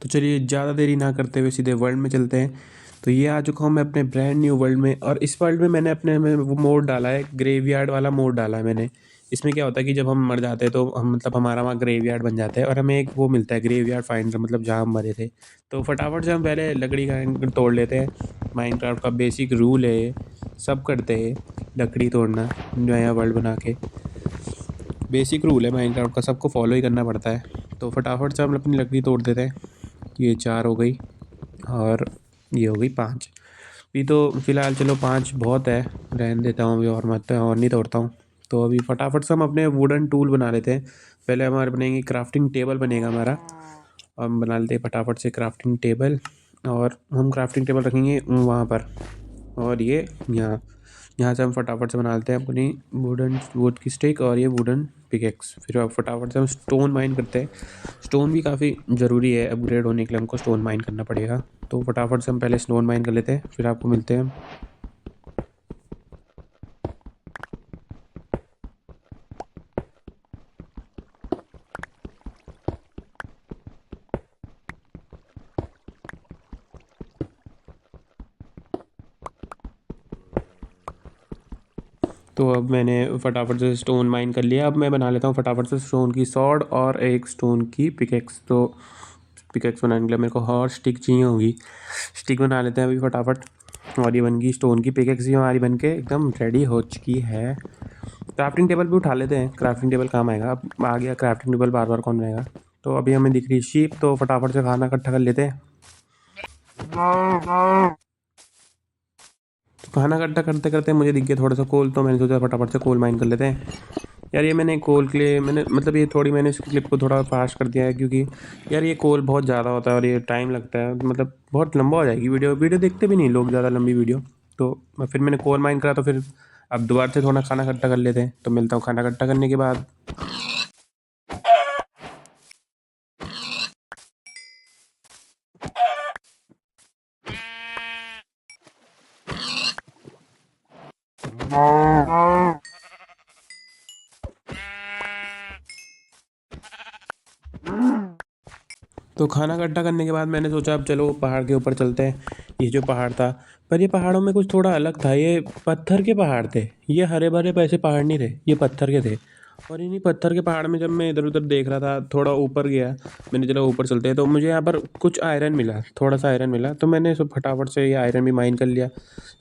तो चलिए ज़्यादा देरी ना करते हुए सीधे वर्ल्ड में चलते हैं। तो ये आ चुका हूँ मैं अपने ब्रांड न्यू वर्ल्ड में, और इस वर्ल्ड में मैंने अपने में वो मोड डाला है, ग्रेवयार्ड वाला मोड डाला है मैंने। इसमें क्या होता है कि जब हम मर जाते हैं तो हम मतलब हमारा वहाँ ग्रेवयार्ड बन जाता है, और हमें एक वो मिलता है ग्रेवयार्ड फाइंडर, मतलब जहाँ हम मरे थे। तो फटाफट से हम पहले लकड़ी का तोड़ लेते हैं। माइनक्राफ्ट का बेसिक रूल है ये, सब करते हैं लकड़ी तोड़ना नया वर्ल्ड बना के। बेसिक रूल है माइनक्राफ्ट का, सबको फॉलो ही करना पड़ता है। तो फटाफट से हम अपनी लकड़ी तोड़ देते हैं। ये 4 हो गई, और ये हो गई 5। अभी तो फ़िलहाल चलो 5 बहुत है, रहने देता हूँ अभी, और मत और नहीं तोड़ता हूँ। तो अभी फटाफट से हम अपने वुडन टूल बना लेते हैं। पहले हमारे बनेंगे क्राफ्टिंग टेबल बनेगा हमारा। हम बना लेते हैं फटाफट से क्राफ्टिंग टेबल, और हम क्राफ्टिंग टेबल रखेंगे वहाँ पर, और ये यहाँ यहाँ से हम फटाफट से बना लेते हैं अपनी वुडन वुड की स्टिक, और ये वुडन पिकेक्स। फिर अब फटाफट से हम स्टोन माइन करते हैं। स्टोन भी काफ़ी ज़रूरी है, अपग्रेड होने के लिए हमको स्टोन माइन करना पड़ेगा। तो फटाफट से हम पहले स्टोन माइन कर लेते हैं, फिर आपको मिलते हैं। तो अब मैंने फटाफट से स्टोन माइन कर लिया। अब मैं बना लेता हूँ फटाफट से स्टोन की सॉर्ड और एक स्टोन की पिकेक्स। तो पिकेक्स बनाने के लिए मेरे को और स्टिक चाहिए होगी। स्टिक बना लेते हैं अभी फटाफट, और ये बन गई स्टोन की पिकेक्स, ही हमारी बन के एकदम रेडी हो चुकी है। क्राफ्टिंग टेबल भी उठा लेते हैं, क्राफ्टिंग टेबल काम आएगा। अब आ गया क्राफ्टिंग टेबल, बार बार कौन रहेगा। तो अभी हमें दिख रही शीप, तो फटाफट से खाना इकट्ठा कर लेते हैं। तो खाना इकट्ठा करते करते मुझे दिख गया थोड़ा सा कोल, तो मैंने सोचा फटाफट से कोल माइन कर लेते हैं। यार ये मैंने कोल के लिए मैंने मतलब ये थोड़ी मैंने इस क्लिप को थोड़ा फास्ट कर दिया है, क्योंकि यार ये कोल बहुत ज़्यादा होता है और ये टाइम लगता है, मतलब बहुत लंबा हो जाएगी वीडियो। वीडियो देखते भी नहीं लोग ज़्यादा लंबी वीडियो। तो फिर मैंने कोल माइन करा, तो फिर अब दोबारा से थोड़ा खाना इकट्ठा कर लेते हैं। तो मिलता हूँ खाना इकट्ठा करने के बाद। तो खाना इकट्ठा करने के बाद मैंने सोचा अब चलो पहाड़ के ऊपर चलते हैं। ये जो पहाड़ था, पर ये पहाड़ों में कुछ थोड़ा अलग था। ये पत्थर के पहाड़ थे, ये हरे भरे पैसे पहाड़ नहीं थे, ये पत्थर के थे। और इन्हीं पत्थर के पहाड़ में जब मैं इधर उधर देख रहा था, थोड़ा ऊपर गया, मैंने चलो ऊपर चलते हैं। तो मुझे यहाँ पर कुछ आयरन मिला, थोड़ा सा आयरन मिला, तो मैंने सब फटाफट से ये आयरन भी माइन कर लिया।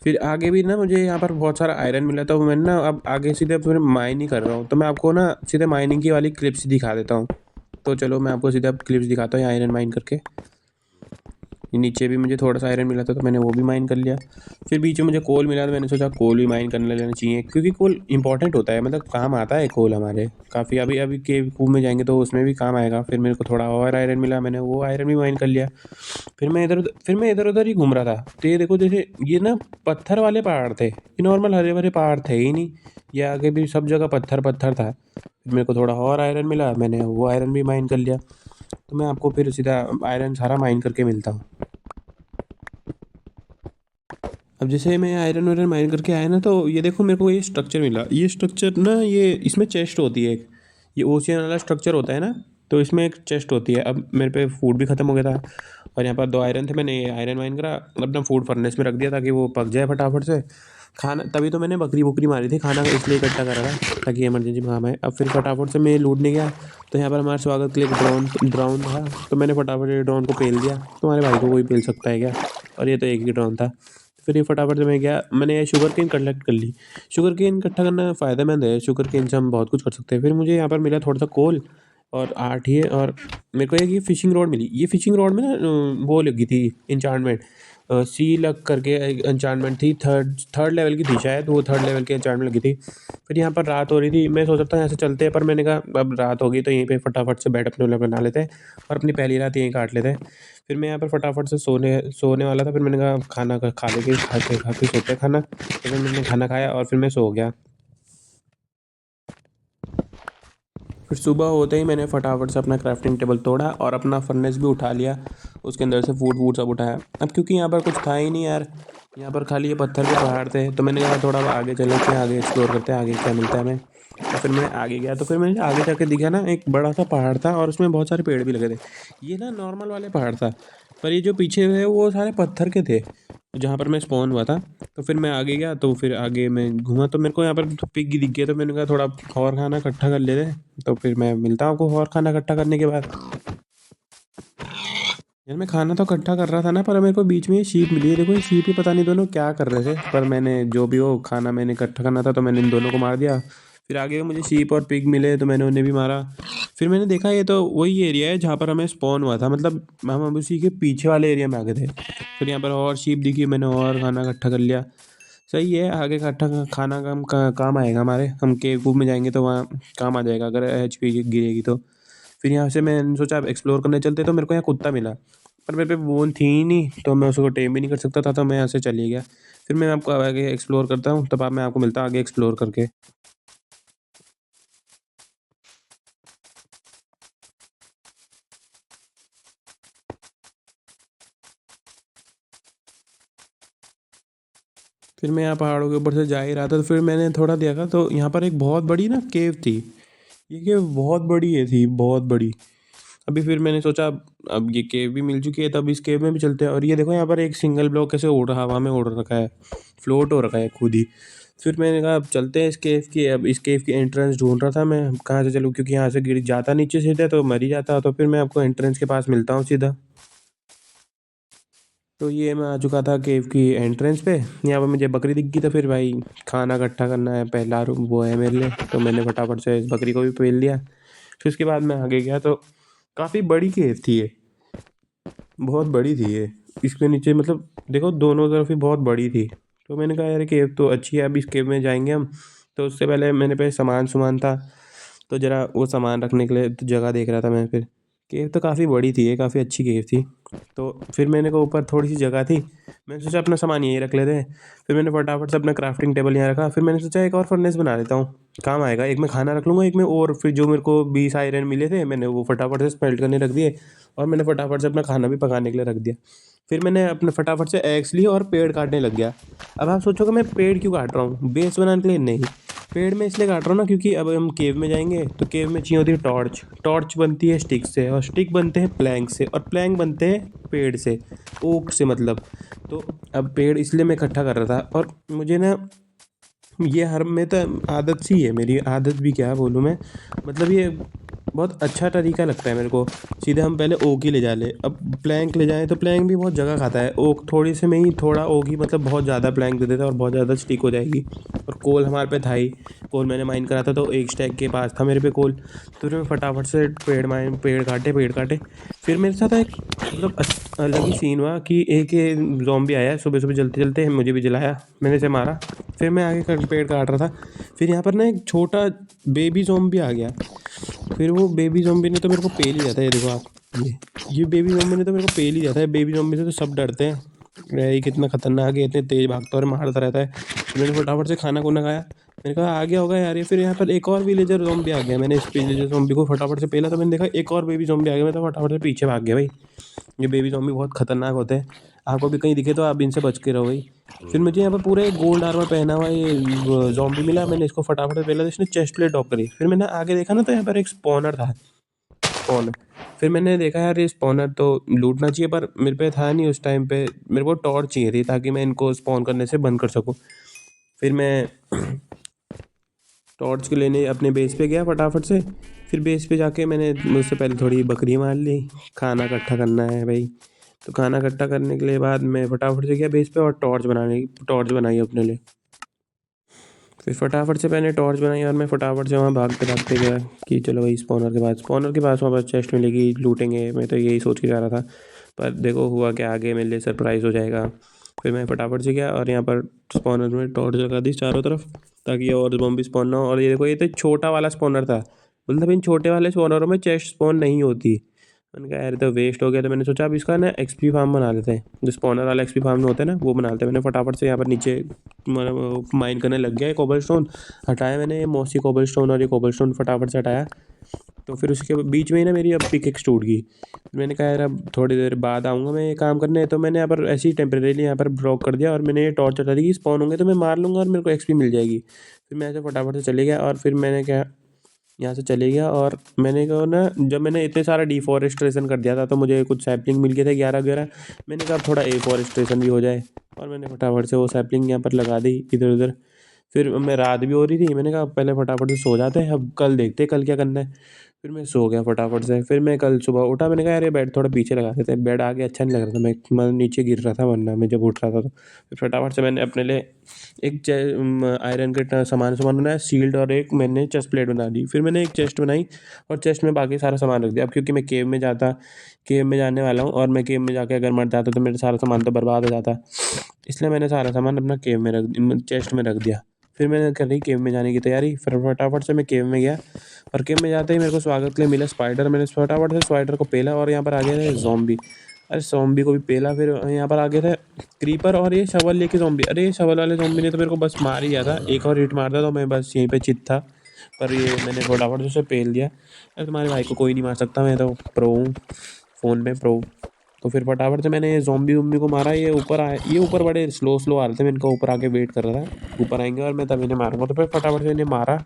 फिर आगे भी ना मुझे यहाँ पर बहुत सारा आयरन मिला, तो मैंने ना अब आगे सीधे फिर माइन ही कर रहा हूँ। तो मैं आपको ना सीधे माइनिंग की वाली क्लिप्स दिखा देता हूँ। तो चलो मैं आपको सीधा क्लिप्स दिखाता हूँ आयरन माइन करके। ये नीचे भी मुझे थोड़ा सा आयरन मिला था, तो मैंने वो भी माइन कर लिया। फिर बीच में मुझे कोल मिला, तो मैंने सोचा कोल भी माइन करने लेना चाहिए, क्योंकि कोल इंपॉर्टेंट होता है, मतलब काम आता है कोल हमारे काफ़ी। अभी अभी केव कूव में जाएंगे तो उसमें भी काम आएगा। फिर मेरे को थोड़ा और आयरन मिला, मैंने वो आयरन भी माइन कर लिया। फिर मैं इधर उधर ही घूम रहा था। तो ये देखो, जैसे ये ना पत्थर वाले पहाड़ थे, ये नॉर्मल हरे भरे पहाड़ थे ही नहीं। ये आगे भी सब जगह पत्थर पत्थर था। फिर मेरे को थोड़ा और आयरन मिला, मैंने वो आयरन भी माइन कर लिया। तो मैं आपको फिर सीधा आयरन सारा माइन करके मिलता हूँ। अब जैसे मैं आयरन वायरन माइन करके आया ना, तो ये देखो मेरे को ये स्ट्रक्चर मिला। ये स्ट्रक्चर ना, ये इसमें चेस्ट होती है एक, ये ओशियन वाला स्ट्रक्चर होता है ना, तो इसमें एक चेस्ट होती है। अब मेरे पे फूड भी ख़त्म हो गया था, और यहाँ पर 2 आयरन थे। मैंने ये आयरन माइन करा, अपना फूड फर्नेस में रख दिया ताकि वो पक जाए फटाफट से। खाना तभी तो मैंने बकरी बुकरी मारी थी, खाना इसलिए इकट्ठा करा था ताकि इमरजेंसी में काम आए। अब फिर फटाफट से मैं लूटने गया, तो यहाँ पर हमारे स्वागत के लिए एक ड्रोन था। तो मैंने फटाफट ये ड्रोन को पेल दिया। तुम्हारे भाई को कोई पेल सकता है क्या? और ये तो एक ही ड्रोन था। फिर ये फटाफट से मैं गया, मैंने ये शुगर केन कलेक्ट कर ली। शुगर केन इकट्ठा करना फ़ायदेमंद है, शुगर केन से हम बहुत कुछ कर सकते हैं। फिर मुझे यहाँ पर मिला थोड़ा सा कोल और 8 ही है, और मेरे को एक ये फ़िशिंग रॉड मिली। ये फ़िशिंग रॉड में ना वो लगी थी एन्चांटमेंट, सी लग करके एक एन्चांटमेंट थी, थर्ड लेवल की थी शायद, वो थर्ड लेवल की एन्चांटमेंट लगी थी। फिर यहाँ पर रात हो रही थी, मैं सोच रहा था यहाँ से चलते हैं, पर मैंने कहा अब रात हो गई तो यहीं पे फटाफट से बेड अपने लिए बना लेते हैं, और अपनी पहली रात यहीं काट लेते हैं। फिर मैं यहाँ पर फटाफट से सोने सोने वाला था, फिर मैंने कहा खाना खा के सोते हैं खाना। तो फिर मैंने खाना खाया और फिर मैं सो गया। फिर सुबह होते ही मैंने फटाफट से अपना क्राफ्टिंग टेबल तोड़ा और अपना फर्नेस भी उठा लिया, उसके अंदर से फूड वूड सब उठाया। अब क्योंकि यहाँ पर कुछ था ही नहीं यार, यहाँ पर खाली ये पत्थर के पहाड़ थे, तो मैंने कहा थोड़ा आगे चले के आगे एक्सप्लोर करते हैं, आगे क्या मिलता है हमें। तो फिर मैं आगे गया, तो फिर मैंने आगे जाके दिखा ना एक बड़ा सा पहाड़ था और उसमें बहुत सारे पेड़ भी लगे थे। ये ना नॉर्मल वाले पहाड़ था, पर ये जो पीछे है वो सारे पत्थर के थे, जहाँ पर मैं स्पॉन हुआ था। तो फिर मैं आगे गया, तो फिर आगे मैं घूमा, तो मेरे को यहाँ पर पिग दिख गया, तो मैंने कहा थोड़ा और खाना इकट्ठा कर लेते हैं। तो फिर मैं मिलता हूँ आपको और खाना इकट्ठा करने के बाद। यार मैं खाना तो इकट्ठा कर रहा था ना, पर मेरे को बीच में ये शीप मिली है। देखो ये शीप ही पता नहीं दोनों क्या कर रहे थे, पर मैंने जो भी हो खाना मैंने इकट्ठा करना था, तो मैंने इन दोनों को मार दिया। फिर आगे मुझे शीप और पिग मिले, तो मैंने उन्हें भी मारा। फिर मैंने देखा ये तो वही एरिया है जहाँ पर हमें स्पॉन हुआ था, मतलब हम अब उसी के पीछे वाले एरिया में आ गए थे। फिर यहाँ पर और शीप दिखी, मैंने और खाना इकट्ठा कर लिया। सही है, आगे इकट्ठा खाना काम आएगा हमारे। हम केव कूव में जाएंगे तो वहाँ काम आ जाएगा अगर HP गिरेगी तो। फिर यहाँ से मैंने सोचा अब एक्सप्लोर करने चलते, तो मेरे को यहाँ कुत्ता मिला, पर मेरे पे बोन थी ही नहीं, तो मैं उसको टेम भी नहीं कर सकता था, तो मैं यहाँ से चली गया। फिर मैं आपको आगे एक्सप्लोर करता हूँ, तब मैं आपको मिलता हूँ आगे एक्सप्लोर करके। फिर मैं यहाँ पहाड़ों के ऊपर से जा ही रहा था, तो फिर मैंने थोड़ा देखा, तो यहाँ पर एक बहुत बड़ी ना केव थी। ये केव बहुत बड़ी है थी, बहुत बड़ी। अभी फिर मैंने सोचा अब ये केव भी मिल चुकी है, तब इस केव में भी चलते हैं। और ये देखो यहाँ पर एक सिंगल ब्लॉक कैसे उड़ रहा, हवा में उड़ रखा है, फ्लोट हो रखा है खुद ही। फिर मैंने कहा अब चलते हैं इस केव की। अब इस केव की एंट्रेंस ढूंढ रहा था मैं, कहाँ से चलूँ, क्योंकि यहाँ से गिर जाता नीचे सीधे तो मर ही जाता। तो फिर मैं आपको एंट्रेंस के पास मिलता हूँ सीधा। तो ये मैं आ चुका था केव की एंट्रेंस पे। यहाँ पर मुझे बकरी दिख गई, तो फिर भाई खाना इकट्ठा करना है पहला वो है मेरे लिए, तो मैंने फटाफट से इस बकरी को भी पेल लिया। फिर उसके बाद मैं आगे गया, तो काफ़ी बड़ी केव थी ये, बहुत बड़ी थी ये। इसके नीचे मतलब देखो दोनों तरफ ही बहुत बड़ी थी। तो मैंने कहा यार केव तो अच्छी है, अब इस केव में जाएंगे हम। तो उससे पहले मैंने पे सामान सुमान था, तो ज़रा वो सामान रखने के लिए तो जगह देख रहा था मैं। फिर केव तो काफ़ी बड़ी थी, ये काफ़ी अच्छी केव थी। तो फिर मैंने को ऊपर थोड़ी सी जगह थी, मैंने सोचा अपना सामान यहीं रख लेते हैं। फिर मैंने फटाफट से अपना क्राफ्टिंग टेबल यहाँ रखा। फिर मैंने सोचा एक और फर्नेस बना लेता हूँ, काम आएगा। एक में खाना रख लूँगा, एक में और फिर जो मेरे को 20 आयरन मिले थे मैंने वो फटाफट से स्मेल्ट करने रख दिए, और मैंने फटाफट से अपना खाना भी पकाने के लिए रख दिया। फिर मैंने अपने फटाफट से एग्स लिए और पेड़ काटने लग गया। अब आप सोचोगे मैं पेड़ क्यों काट रहा हूँ, बेस बनाने के लिए नहीं। पेड़ में इसलिए काट रहा हूँ ना, क्योंकि अब हम केव में जाएंगे तो केव में चाहिए होती है टॉर्च। टॉर्च बनती है स्टिक से, और स्टिक बनते हैं प्लैंक से, और प्लैंक बनते हैं पेड़ से, ओक से मतलब। तो अब पेड़ इसलिए मैं इकट्ठा कर रहा था। और मुझे ना ये हर में तो आदत सी है, मेरी आदत भी क्या बोलूँ मैं, मतलब ये बहुत अच्छा तरीका लगता है मेरे को। सीधे हम पहले ओक ही ले जा ले, अब प्लैंक ले जाएँ तो प्लैंक भी बहुत जगह खाता है। ओक थोड़ी से में ही थोड़ा ओक ही मतलब बहुत ज़्यादा प्लैंक दे देता है और बहुत ज़्यादा स्टिक हो जाएगी। और कोल हमारे पे था ही, कोल मैंने माइन करा था, तो एक स्टैक के पास था मेरे पे कोल। तो फिर मैं फटाफट से पेड़ काटे। फिर मेरे साथ एक मतलब अलग ही सीन हुआ कि एक ज़ॉम्बी आया सुबह सुबह चलते चलते, मुझे भी जलाया, मैंने इसे मारा। फिर मैं आगे पेड़ काट रहा था, फिर यहाँ पर ना एक छोटा बेबी ज़ॉम्बी आ गया। फिर वो बेबी ज़ॉम्बी ने तो मेरे को पेल ही जाता है, ये देखो आप, ये बेबी ज़ॉम्बी ने तो मेरे को पेल ही जाता है। बेबी ज़ॉम्बी से तो सब डरते हैं, ये कितना खतरनाक है, इतने तेज भागता और मारता रहता है। तो मैंने फटाफट से खाना खुना खाया, मैंने कहा आ गया होगा यार ये। फिर यहाँ पर एक और विलेजर ज़ॉम्बी आ गया, मैंने इस विलेजर ज़ॉम्बी को फटाफट से पेला, तो मैंने देखा एक और बेबी ज़ॉम्बी आ गया, मैं तो फटाफट से पीछे भाग गया भाई। ये बेबी ज़ॉम्बी बहुत खतरनाक होते हैं, आपको भी कहीं दिखे तो आप इनसे बच के रहो भाई। फिर मुझे यहाँ पर पूरे गोल्ड आर्मर पहना हुआ ये ज़ॉम्बी मिला, मैंने इसको फटाफट से पेला, तो इसने चेस्ट प्लेट ड्रॉप करी। फिर मैंने आगे देखा ना, तो यहाँ पर एक स्पॉनर था, स्पॉनर। फिर मैंने देखा यार ये स्पॉनर तो लूटना चाहिए, पर मेरे पे था नहीं उस टाइम पे। मेरे को टॉर्च चाहिए थी ताकि मैं इनको स्पॉन करने से बंद कर सकूँ। फिर मैं टॉर्च को लेने अपने बेस पे गया फटाफट से। फिर बेस पे जाके मैंने उससे पहले थोड़ी बकरी मार ली, खाना इकट्ठा करना है भाई। तो खाना इकट्ठा करने के लिए बाद मैं फटाफट से गया बेस पे और टॉर्च बनाई अपने लिए। फिर फटाफट से मैंने टॉर्च बनाई और मैं फटाफट से वहाँ भागते भागते गया कि चलो भाई स्पॉनर के पास वहाँ पर चेस्ट मिलेगी, लूटेंगे। मैं तो यही सोच के जा रहा था, पर देखो हुआ क्या, आगे मेरे लिए सरप्राइज़ हो जाएगा। फिर मैं फटाफट से गया और यहाँ पर स्पॉनर में टॉर्च लगा दी चारों तरफ, ताकि ये और ज़ॉम्बी स्पॉन ना हो। और ये देखो ये तो छोटा वाला स्पॉनर था, मतलब इन छोटे वाले स्पॉनरों में चेस्ट स्पॉन नहीं होती। मैंने कहा यार ये तो वेस्ट हो गया, तो मैंने सोचा अब इसका ना XP फार्म बना लेते हैं, जो स्पॉनर वाला XP फार्म में होता है ना, वो बना लेते हैं। मैंने फटाफट से यहाँ पर नीचे माइन करने लग गया। कोबल स्टोन हटाया मैंने, ये मॉसी कोबल स्टोन और ये कोबल स्टोन फटाफट से हटाया। तो फिर उसके बीच में ही ना मेरी अब पिकेक्स टूट गई। मैंने कहा यार अब थोड़ी देर बाद आऊँगा मैं ये काम करने, तो मैंने यहाँ पर ऐसे ही टेम्परेरीली यहाँ पर ब्लॉक कर दिया और मैंने ये टॉर्च हटा दी कि स्पॉन होंगे तो मैं मार लूँगा और मेरे को एक्सपी मिल जाएगी। फिर मैं ऐसे फटाफट से चले गया और फिर मैंने क्या, यहाँ से चले गया और मैंने कहा ना, जब मैंने इतने सारा डिफॉरेस्टेशन कर दिया था तो मुझे कुछ सैपलिंग मिल गए थे 11-11। मैंने कहा अब थोड़ा एफॉरेस्टेशन भी हो जाए और मैंने फटाफट से वो सैपलिंग यहाँ पर लगा दी इधर उधर। फिर मैं, रात भी हो रही थी, मैंने कहा पहले फटाफट से सो जाते हैं, अब कल देखते हैं कल क्या करना है। फिर मैं सो गया फटाफट से। फिर मैं कल सुबह उठा, मैंने कहा यार ये बेड थोड़ा पीछे लगा देते हैं, बेड आगे अच्छा नहीं लग रहा था, मैं नीचे गिर रहा था वरना मैं जब उठ रहा था तो। फिर फटाफट से मैंने अपने लिए एक आयरन के सामान सामान बनाया, सील्ड, और एक मैंने चेस्ट प्लेट बना दी। फिर मैंने एक चेस्ट बनाई और चेस्ट में बाकी सारा सामान रख दिया। अब क्योंकि मैं केव में जाने वाला हूँ और मैं केव में जाके अगर मर जाता तो मेरा सारा सामान तो बर्बाद हो जाता, इसलिए मैंने सारा सामान अपना केव में चेस्ट में रख दिया। फिर मैंने कर ली केव में जाने की तैयारी। फिर फटाफट से मैं केव में गया और केव में जाते ही मेरे को स्वागत के लिए मिला स्पाइडर। मैंने फटाफट से स्पाइडर को पेला और यहाँ पर आ गए थे ज़ॉम्बी। अरे ज़ॉम्बी को भी पेला। फिर यहाँ पर आ गए थे क्रीपर और ये शवल लेके ज़ॉम्बी। अरे ये शवल वाले ज़ॉम्बी ने तो मेरे को बस मार ही दिया था, एक और हिट मारता तो मैं बस यहीं पे चित था। पर ये मैंने फटाफट से उसे पेल दिया। अरे तुम्हारे भाई को कोई नहीं मार सकता, मैं तो प्रो हूँ, फ़ोन में प्रो। तो फिर फटाफट से मैंने ये ज़ॉम्बी वॉम्बी को मारा। ये ऊपर आए, ये ऊपर बड़े स्लो स्लो आ रहे थे, मैं इनका ऊपर आके वेट कर रहा था, ऊपर आएंगे और मैं तब इन्हें मारूंगा। तो फिर फटाफट से इन्हें मारा।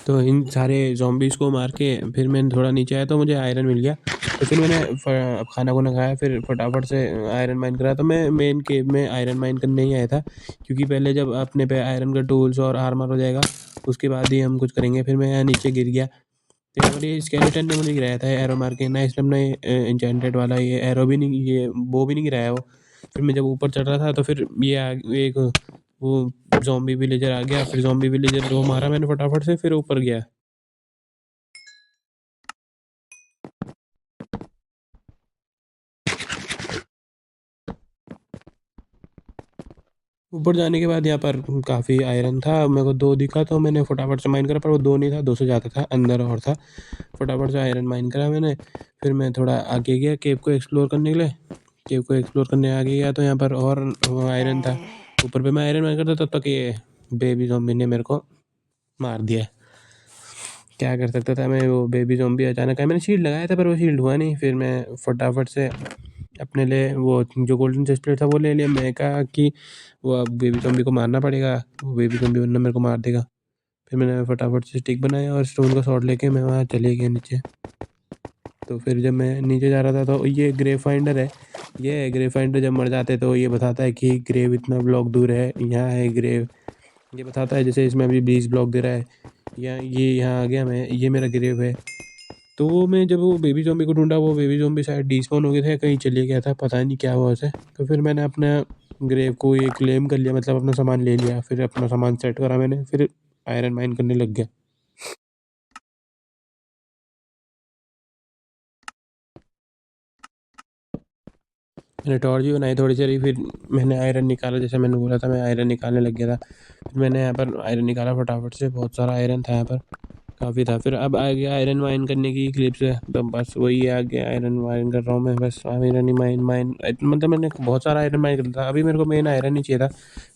तो इन सारे ज़ॉम्बीज़ को मार के फिर मैंने थोड़ा नीचे आया तो मुझे आयरन मिल गया। तो फिर मैंने खाना खुना खाया, फिर फटाफट से आयरन माइन करा। तो मैं मेन केव में आयरन माइन करने ही आया था, क्योंकि पहले जब अपने पे आयरन का टूल्स और आर्मर हो जाएगा उसके बाद ही हम कुछ करेंगे। फिर मैं यहाँ नीचे गिर गया तो यहाँ पर ये स्केलेटन ने मुझे गिराया था एरो मार के ना, इसलिए हमने इंचेंटेड वाला ये एरो भी नहीं, ये बो भी नहीं गिराया वो। फिर मैं जब ऊपर चढ़ रहा था तो फिर एक वो ज़ॉम्बी विलेजर आ गया। फिर ज़ॉम्बी विलेजर को मारा मैंने फटाफट से, फिर ऊपर गया। ऊपर जाने के बाद यहाँ पर काफ़ी आयरन था, मेरे को 2 दिखा तो मैंने फटाफट से माइन करा, पर वो 2 नहीं था, 2 से ज़्यादा था, अंदर और था। फटाफट से आयरन माइन करा मैंने। फिर मैं थोड़ा आगे गया केव को एक्सप्लोर करने के लिए। केव को एक्सप्लोर करने आगे गया तो यहाँ पर और आयरन था। ऊपर पे मैं आयरन माइन करता तब तक ये बेबी ज़ॉम्बी ने मेरे को मार दिया। क्या कर सकता था मैं, वो बेबी ज़ॉम्बी अचानक आया। मैंने शील्ड लगाया था पर वो शील्ड हुआ नहीं। फिर मैं फटाफट से अपने लिए वो जो गोल्डन चेस्ट प्लेट था वो ले लिया। मैं कहा कि वो अब बेबी ज़ॉम्बी को मारना पड़ेगा, वो बेबी ज़ॉम्बी वरना मेरे को मार देगा। फिर मैंने फटाफट से स्टिक बनाया और स्टोन का शॉट लेके मैं वहाँ चले गया नीचे। तो फिर जब मैं नीचे जा रहा था तो ये ग्रेव फाइंडर है, ये ग्रेव फाइंडर जब मर जाते तो ये बताता है कि ग्रेव इतना ब्लॉक दूर है, यहाँ है ग्रेव। ये बताता है, जैसे इसमें अभी 20 ब्लॉक दे रहा है, या ये यहाँ आ गया मैं, ये मेरा ग्रेव है। तो वो मैं जब वो बेबी ज़ॉम्बी को ढूंढा, वो बेबी ज़ॉम्बी शायद डिस्पॉन हो गए थे, कहीं चले गया था, पता नहीं क्या हुआ उसे। तो फिर मैंने अपना ग्रेव को ये क्लेम कर लिया, मतलब अपना सामान ले लिया। फिर अपना सामान सेट करा मैंने, फिर आयरन माइन करने लग गया। मैंने टॉर्च भी बनाई थोड़ी सी, फिर मैंने आयरन निकाला, जैसे मैंने बोला था मैं आयरन निकालने लग गया था। फिर मैंने यहाँ पर आयरन निकाला फटाफट से, बहुत सारा आयरन था यहाँ पर, काफ़ी था। फिर अब आ गया आयरन माइन करने की क्लिप्स है, तो बस वही आ गया, आयरन माइन कर रहा हूँ मैं, बस आयरन ही माइन माइन, मतलब मैंने बहुत सारा आयरन माइन कर था। अभी मेरे को मेन आयरन ही चाहिए था।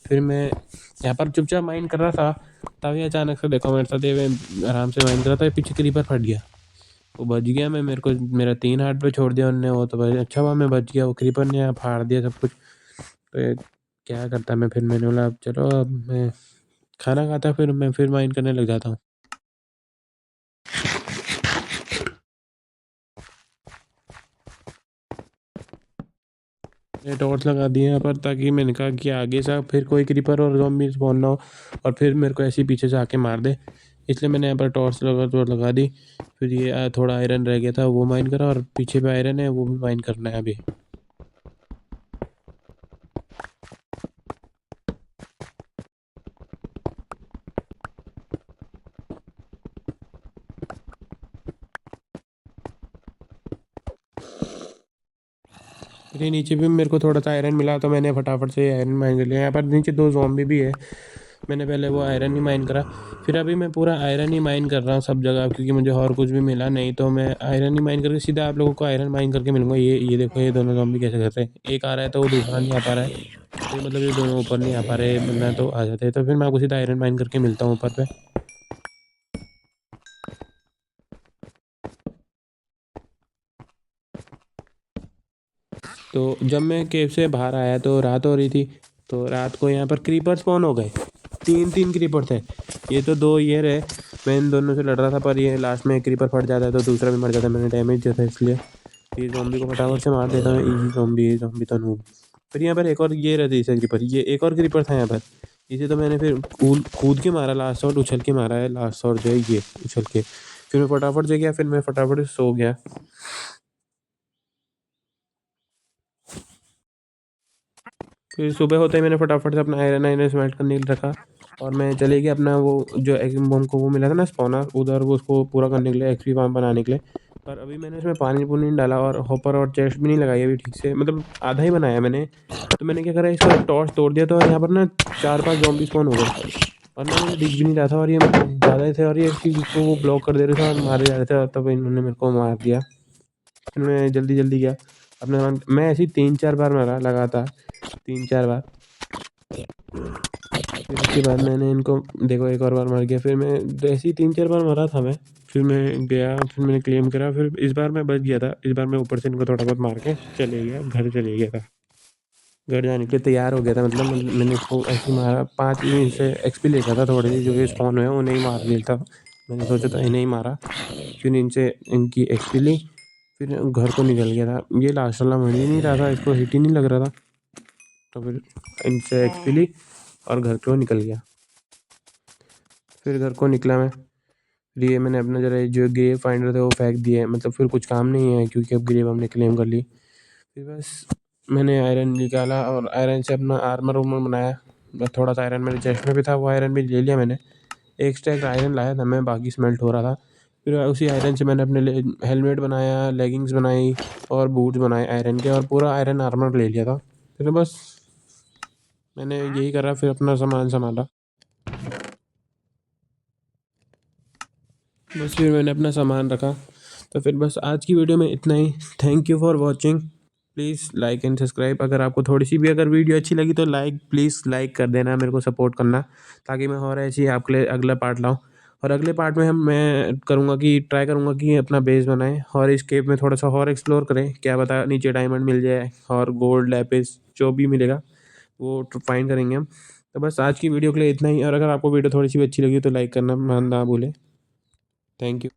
फिर मैं यहाँ पर चुपचाप माइन कर रहा था, तभी अचानक से देखो मेरे साथ, ये मैं आराम से माइन कर रहा था, पीछे क्रीपर फट गया, वो बच गया। मैं, मेरे को मेरा 3 हार्ट पे छोड़ दिया उनने, वो तो भाई अच्छा हुआ मैं बच गया, वो क्रीपर ने यहाँ फाड़ दिया सब कुछ। तो ये क्या करता मैं, फिर मैंने बोला अब चलो, अब मैं खाना खाता, फिर मैं फिर माइन करने लग जाता हूँ। ये टॉर्च लगा दिए यहाँ पर, ताकि मैंने कहा कि आगे से फिर कोई क्रीपर और ज़ॉम्बी स्पॉन ना हो और फिर मेरे को ऐसे ही पीछे से आके मार दे, इसलिए मैंने यहाँ पर टॉर्च लगा दी। फिर ये थोड़ा आयरन रह गया था वो माइन करा, और पीछे पे आयरन है वो भी माइन करना है अभी। फिर ये नीचे भी मेरे को थोड़ा सा आयरन मिला, तो मैंने फटाफट से आयरन माइन कर लिया। यहाँ पर नीचे 2 ज़ॉम्बी भी है, मैंने पहले वो आयरन ही माइन करा, फिर अभी मैं पूरा आयरन ही माइन कर रहा हूँ सब जगह, क्योंकि मुझे और कुछ भी मिला नहीं, तो मैं आयरन ही माइन करके सीधा आप लोगों को आयरन माइन करके मिलूंगा। ये देखो, ये दोनों ज़ॉम्बी कैसे कर रहे हैं, एक आ रहा है तो वो दूसरा नहीं आ पा रहा है, तो मतलब ये दोनों ऊपर नहीं आ पा रहे, वरना तो आ जाते हैं। तो फिर मैं आपको सीधा आयरन माइन करके मिलता हूँ ऊपर पे। तो जब मैं केव से बाहर आया तो रात हो रही थी, तो रात को यहाँ पर क्रीपर स्पॉन हो गए, तीन तीन क्रीपर थे। ये तो दो ये रहे, मैं इन दोनों से लड़ रहा था, पर ये लास्ट में क्रीपर फट जाता है तो दूसरा भी मर जाता है, मैंने डैमेज दिया था इसलिए। ये ज़ॉम्बी को फटाफट से मार देता हूँ, इजी ज़ॉम्बी, ये ज़ॉम्बी तो नूब। फिर यहाँ पर एक और ये रहती है क्रीपर, ये एक और क्रीपर था यहाँ पर, इसे तो मैंने फिर कूद कूद के मारा, लास्ट शॉट उछल के मारा है, लास्ट शॉट जो है ये उछल के। फिर मैं फटाफट से गया, फिर मैं फटाफट से सो गया। फिर सुबह होते ही मैंने फटाफट से अपना आयरन आयरन स्मेल्ट करने के लिए रखा, और मैं चले गया अपना वो जो हमको वो मिला था ना स्पॉनर, उधर वो उसको पूरा करने के लिए, एक्सपी फार्म बनाने के लिए। पर अभी मैंने इसमें पानी पुनी नहीं डाला, और हॉपर और चेस्ट भी नहीं लगाई अभी ठीक से, मतलब आधा ही बनाया मैंने। तो मैंने क्या करा, इसका टॉर्च तोड़ दिया था, और यहाँ पर ना 4-5 ज़ॉम्बी स्पॉन हो गए, और ना मुझे दिख भी नहीं रहा था, और ये मतलब ज़्यादा ही थे, और ये इसको वो ब्लॉक कर दे रहे थे और मारे जा रहे थे, तब इन्होंने मेरे को मार दिया। फिर मैं जल्दी जल्दी गया अपने, मैं ऐसे ही 3-4 बार मारा लगातार, 3-4 बार। फिर उसके बाद मैंने इनको देखो एक और बार मार गया, फिर मैं ऐसे ही 3-4 बार मारा था मैं। फिर मैं गया, फिर मैंने क्लेम करा, फिर इस बार मैं बच गया था, इस बार मैं ऊपर से इनको थोड़ा बहुत मार के चले गया, घर चले गया था। घर जाने के लिए तैयार हो गया था, मतलब मैंने इसको ऐसे ही मारा, 5 इनसे एक्सपी लेता था थोड़े से, जो कि स्पॉन हुए उन्हें ही मार दिया था। मैंने सोचा था इन्हें ही मारा, फिर इनसे इनकी एक्सपी ली, फिर घर को निकल गया था। ये लास्ट वाला मर ही नहीं रहा था, इसको हिट ही नहीं लग रहा था, तो फिर इनसे एक्सपी ली और घर को निकल गया। फिर घर को निकला मैं, फिर ये मैंने अपना जरा जो ग्रेव फाइंडर थे वो फेंक दिए, मतलब फिर कुछ काम नहीं है क्योंकि अब ग्रेव हमने क्लेम कर ली। फिर बस मैंने आयरन निकाला और आयरन से अपना आर्मर उर्मर बनाया। बस थोड़ा सा आयरन मेरे चेस्ट में भी था, वो आयरन भी ले लिया मैंने। एक स्टैक आयरन लाया था मैं, बाकी स्मेल्ट हो रहा था। फिर उसी आयरन से मैंने अपने हेलमेट बनाया, लेगिंग्स बनाई और बूट्स बनाए आयरन के, और पूरा आयरन आर्मर ले लिया था। फिर बस मैंने यही करा, फिर अपना सामान संभाला। बस फिर मैंने अपना सामान रखा। तो फिर बस आज की वीडियो में इतना ही। Thank you for watching. Please like and subscribe. अगर आपको थोड़ी सी भी अगर वीडियो अच्छी लगी तो प्लीज़ लाइक कर देना, मेरे को सपोर्ट करना, ताकि मैं और ऐसी आपके लिए अगला पार्ट लाऊं। और अगले पार्ट में मैं करूँगा कि ट्राई करूँगा कि अपना बेस बनाएं और इस केव में थोड़ा सा और एक्सप्लोर करें, क्या पता नीचे डायमंड मिल जाए और गोल्ड लैपिस जो भी मिलेगा वो फाइंड करेंगे हम। तो बस आज की वीडियो के लिए इतना ही, और अगर आपको वीडियो थोड़ी सी भी अच्छी लगी तो लाइक करना ना भूलें। Thank you.